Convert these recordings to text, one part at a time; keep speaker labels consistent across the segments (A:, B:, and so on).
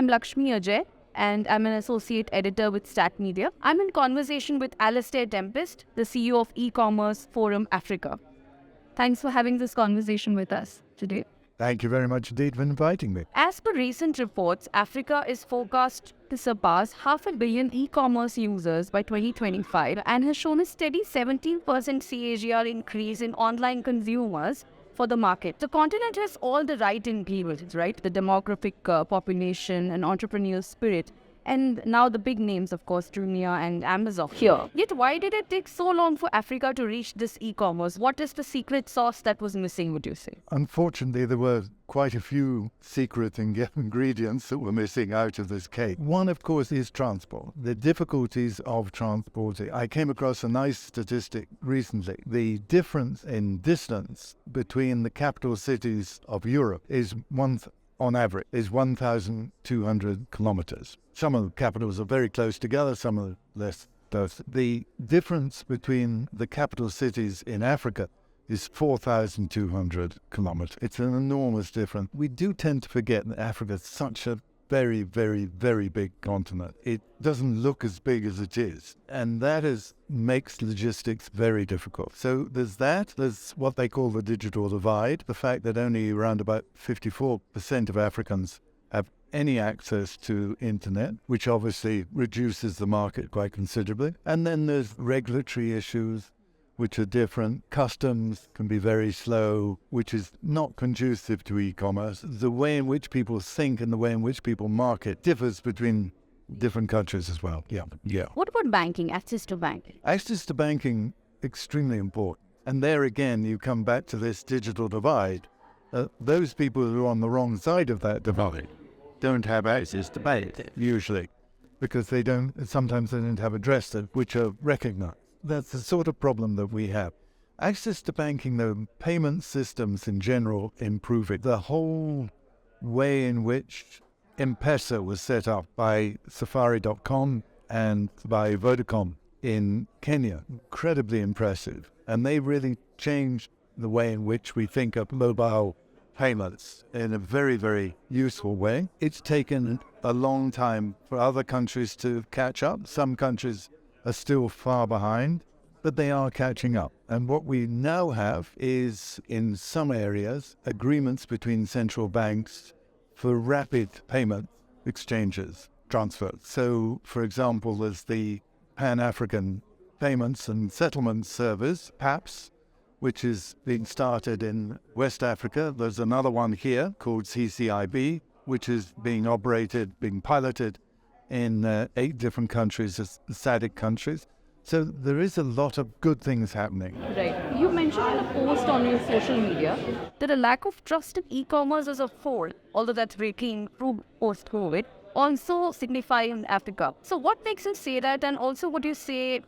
A: I'm Lakshmi Ajay, and I'm an associate editor with Stat Media. I'm in conversation with Alastair Tempest, the CEO of Ecommerce Forum Africa. Thanks for having this conversation with us today.
B: Thank you very much indeed for inviting me.
A: As per recent reports, Africa is forecast to surpass 500 million e-commerce users by 2025 and has shown a steady 17% CAGR increase in online consumers for the market. The continent has all the right ingredients, right? The demographic population and entrepreneurial spirit. And now the big names, of course, Jumia and Amazon here. Yet why did it take so long for Africa to reach this e-commerce? What is the secret sauce that was missing, would you say?
B: Unfortunately, there were quite a few secret ingredients that were missing out of this cake. One, of course, is transport. The difficulties of transporting. I came across a nice statistic recently. The difference in distance between the capital cities of Europe is on average, is 1,200 kilometers. Some of the capitals are very close together, some are less close. The difference between the capital cities in Africa is 4,200 kilometers. It's an enormous difference. We do tend to forget that Africa is such a very, very, very big continent. It doesn't look as big as it is. And that makes logistics very difficult. So there's that. There's what they call the digital divide, the fact that only around about 54% of Africans have any access to internet, which obviously reduces the market quite considerably. And then there's regulatory issues, which are different. Customs can be very slow, which is not conducive to e-commerce. The way in which people think and the way in which people market differs between different countries as well. Yeah.
A: What about banking, access to banking?
B: Access to banking, extremely important. And there again, you come back to this digital divide. Those people who are on the wrong side of that divide don't have access to bank, usually, because sometimes they don't have addresses which are recognized. That's the sort of problem that we have. Access to banking, though, payment systems in general improve it. The whole way in which M-Pesa was set up by Safari.com and by Vodacom in Kenya, incredibly impressive. And they really changed the way in which we think of mobile payments in a very, very useful way. It's taken a long time for other countries to catch up. Some countries are still far behind, but they are catching up. And what we now have is, in some areas, agreements between central banks for rapid payment exchanges, transfers. So, for example, there's the Pan-African Payments and Settlement Service, PAPS, which is being started in West Africa. There's another one here called CCIB, which is being piloted in 8 different countries, as SADC countries. So there is a lot of good things happening.
A: Right. You mentioned in a post on your social media that a lack of trust in e-commerce as a whole, although that's greatly improved post-COVID, also signify in Africa. So what makes you say that, and also what would you say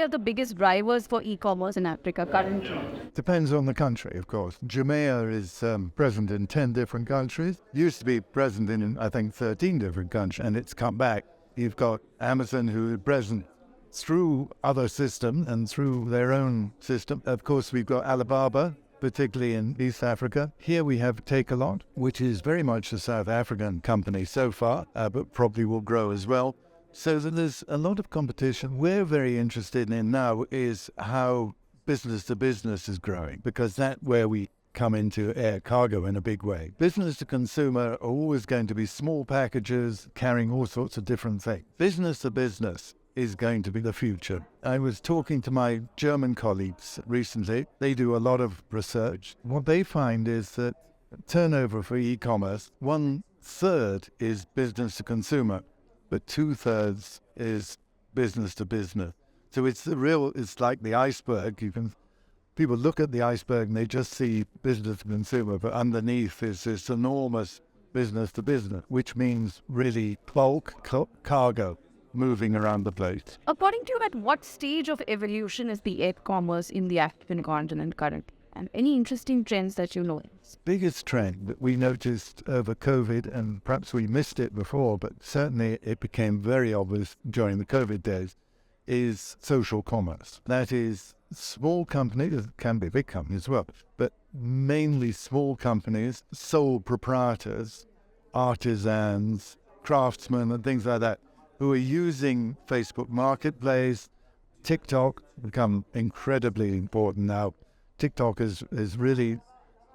A: are the biggest drivers for e-commerce in Africa currently?
B: Depends on the country, of course. Jumia is present in 10 different countries. Used to be present in, I think, 13 different countries, and it's come back. You've got Amazon, who is present through other systems and through their own system. Of course, we've got Alibaba, particularly in East Africa. Here we have Takealot, which is very much a South African company so far, but probably will grow as well. So there's a lot of competition. We're very interested in now is how business to business is growing, because that's where we come into air cargo in a big way. Business to consumer are always going to be small packages carrying all sorts of different things. Business to business is going to be the future. I was talking to my German colleagues recently. They do a lot of research. What they find is that turnover for e-commerce, 1/3 is business to consumer, but 2/3 is business to business. So it's like the iceberg. People look at the iceberg and they just see business to consumer, but underneath is this enormous business to business, which means really bulk cargo moving around the place.
A: According to you, at what stage of evolution is the e-commerce in the African continent currently? And any interesting trends that you know?
B: Biggest trend that we noticed over COVID, and perhaps we missed it before, but certainly it became very obvious during the COVID days, is social commerce. That is small companies, it can be big companies as well, but mainly small companies, sole proprietors, artisans, craftsmen and things like that who are using Facebook Marketplace. TikTok become incredibly important now. TikTok is really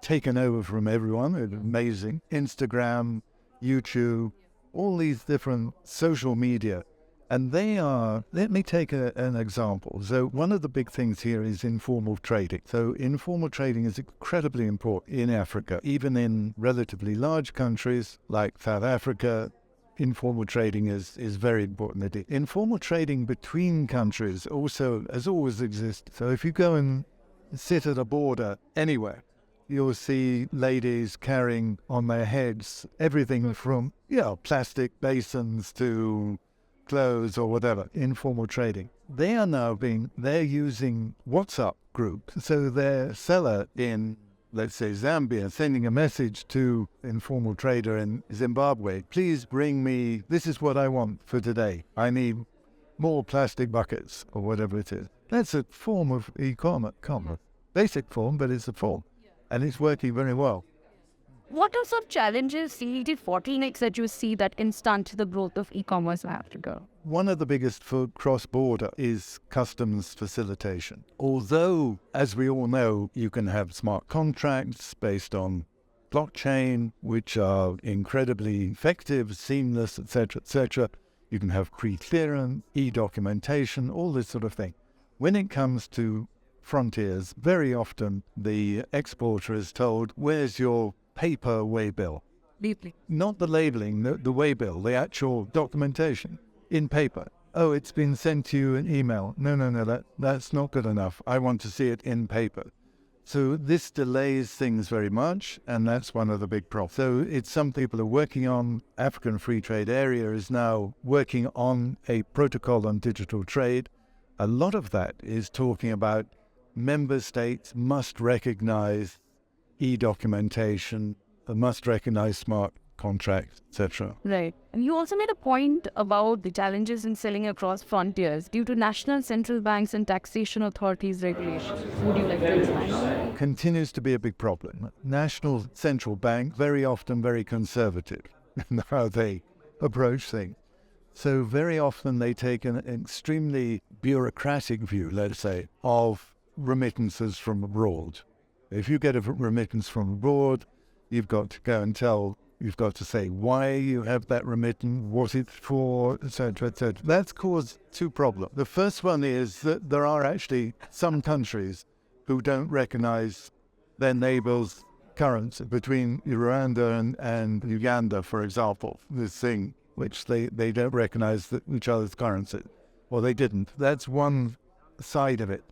B: taken over from everyone. It's amazing. Instagram, YouTube, all these different social media. And they are, let me take an example. So one of the big things here is informal trading. So informal trading is incredibly important in Africa, even in relatively large countries like South Africa. Informal trading is very important. Informal trading between countries also has always existed. So if you go and sit at a border anywhere, you'll see ladies carrying on their heads everything from plastic basins to clothes or whatever. Informal trading. They're using WhatsApp groups. So their seller in, let's say, Zambia, sending a message to informal trader in Zimbabwe, please bring me, this is what I want for today. I need more plastic buckets or whatever it is. That's a form of e-commerce. Basic form, but it's a form. And it's working very well.
A: What are some challenges, the bottlenecks that you see that can stunt the growth of e-commerce in Africa?
B: One of the biggest for cross-border is customs facilitation. Although, as we all know, you can have smart contracts based on blockchain, which are incredibly effective, seamless, etc. You can have pre-clearance, e-documentation, all this sort of thing. When it comes to frontiers, very often the exporter is told, where's your paper waybill?
A: Deeply.
B: Not the labeling, the waybill, the actual documentation in paper. Oh, it's been sent to you in email. No, that's not good enough. I want to see it in paper. So this delays things very much, and that's one of the big problems. So it's some people are working on. African Free Trade Area is now working on a protocol on digital trade. A lot of that is talking about member states must recognize e-documentation, must recognize smart contracts, etc.
A: Right. And you also made a point about the challenges in selling across frontiers due to national central banks and taxation authorities' regulations. Would you like to expand?
B: Continues to be a big problem. National central bank, very often very conservative in how they approach things. So very often they take an extremely bureaucratic view, let's say, of remittances from abroad. If you get a remittance from abroad, you've got to go and you've got to say why you have that remittance, what it's for, etc. That's caused two problems. The first one is that there are actually some countries who don't recognize their neighbors' currency. Between Rwanda and Uganda, for example, this thing which they don't recognize each other's currency. Well, they didn't. That's one side of it.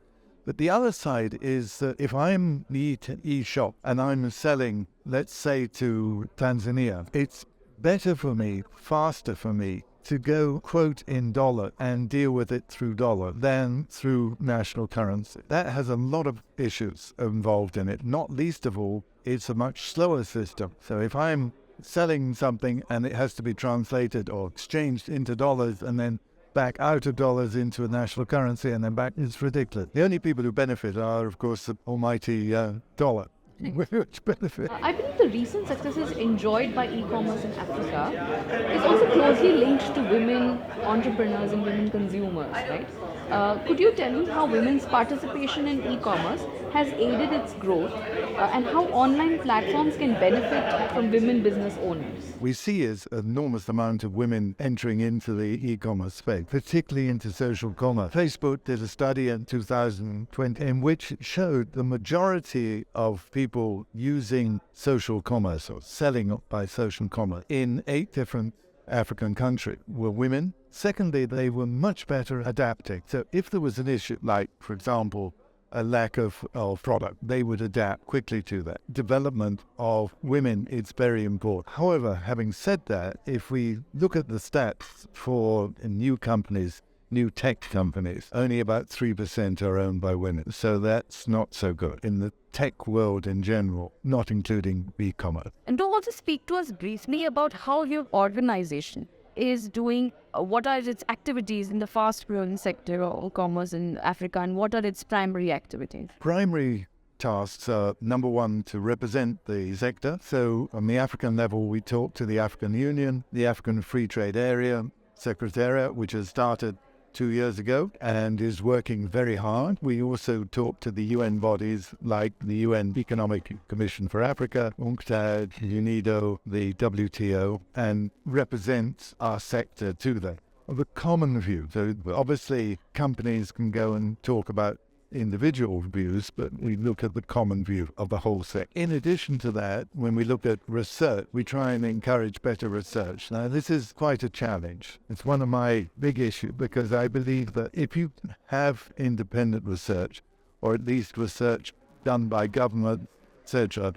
B: But the other side is that if I'm the e-shop and I'm selling, let's say, to Tanzania, it's better for me, faster for me, to go quote in dollar and deal with it through dollar than through national currency. That has a lot of issues involved in it. Not least of all, it's a much slower system. So if I'm selling something and it has to be translated or exchanged into dollars and then back out of dollars into a national currency and then back, it's ridiculous. The only people who benefit are, of course, the almighty dollar, which benefit.
A: I believe the recent successes enjoyed by e-commerce in Africa is also closely linked to women entrepreneurs and women consumers, right? Could you tell me how women's participation in e-commerce has aided its growth and how online platforms can benefit from women business owners?
B: We see an enormous amount of women entering into the e-commerce space, particularly into social commerce. Facebook did a study in 2020 in which it showed the majority of people using social commerce or selling by social commerce in 8 different African countries were women. Secondly, they were much better adapting. So if there was an issue, like, for example, a lack of product, they would adapt quickly to that. Development of women is very important. However, having said that, if we look at the stats for new companies, new tech companies, only about 3% are owned by women. So that's not so good in the tech world in general, not including e-commerce.
A: And to also speak to us briefly about how your organization is doing, what are its activities in the fast-growing sector of commerce in Africa, and what are its primary activities?
B: Primary tasks are, number one, to represent the sector. So on the African level, we talk to the African Union, the African Free Trade Area Secretariat, which has started 2 years ago and is working very hard. We also talk to the UN bodies like the UN Economic Commission for Africa, UNCTAD, UNIDO, the WTO, and represent our sector to them. The common view. So obviously companies can go and talk about individual views, but we look at the common view of the whole sector. In addition to that, when we look at research, we try and encourage better research. Now, this is quite a challenge. It's one of my big issues because I believe that if you have independent research, or at least research done by government, etc.,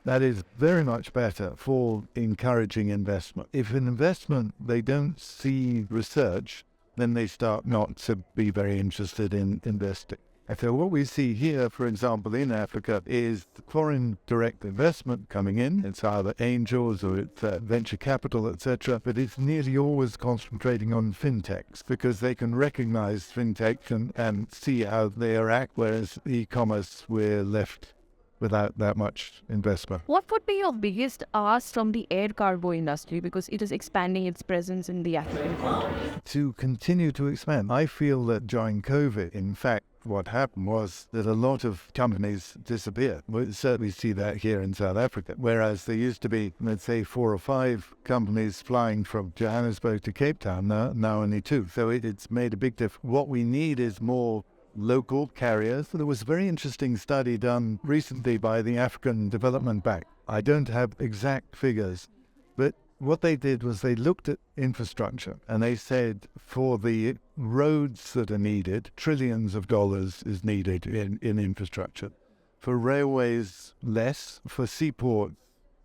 B: that is very much better for encouraging investment. If an investment, they don't see research, then they start not to be very interested in investing. And so what we see here, for example, in Africa, is foreign direct investment coming in. It's either angels or it's venture capital, etc. But it's nearly always concentrating on fintechs because they can recognize fintech and see how they act, whereas e-commerce, we're left without that much investment.
A: What would be your biggest ask from the air cargo industry because it is expanding its presence in the African continent?
B: To continue to expand. I feel that during COVID, in fact, what happened was that a lot of companies disappeared. We certainly see that here in South Africa, whereas there used to be, let's say, 4 or 5 companies flying from Johannesburg to Cape Town, now only 2. So it's made a big difference. What we need is more local carriers. There was a very interesting study done recently by the African Development Bank. I don't have exact figures, but what they did was they looked at infrastructure and they said for the roads that are needed, trillions of dollars is needed in infrastructure. For railways, less. For seaports,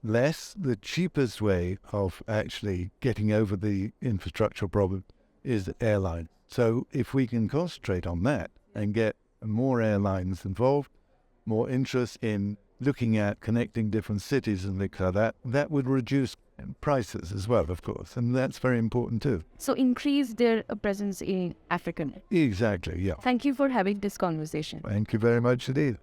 B: less. The cheapest way of actually getting over the infrastructure problem is airline. So if we can concentrate on that and get more airlines involved, more interest in looking at connecting different cities and things like that, that would reduce prices as well, of course, and that's very important too.
A: So increase their presence in African.
B: Exactly, yeah.
A: Thank you for having this conversation.
B: Thank you very much indeed.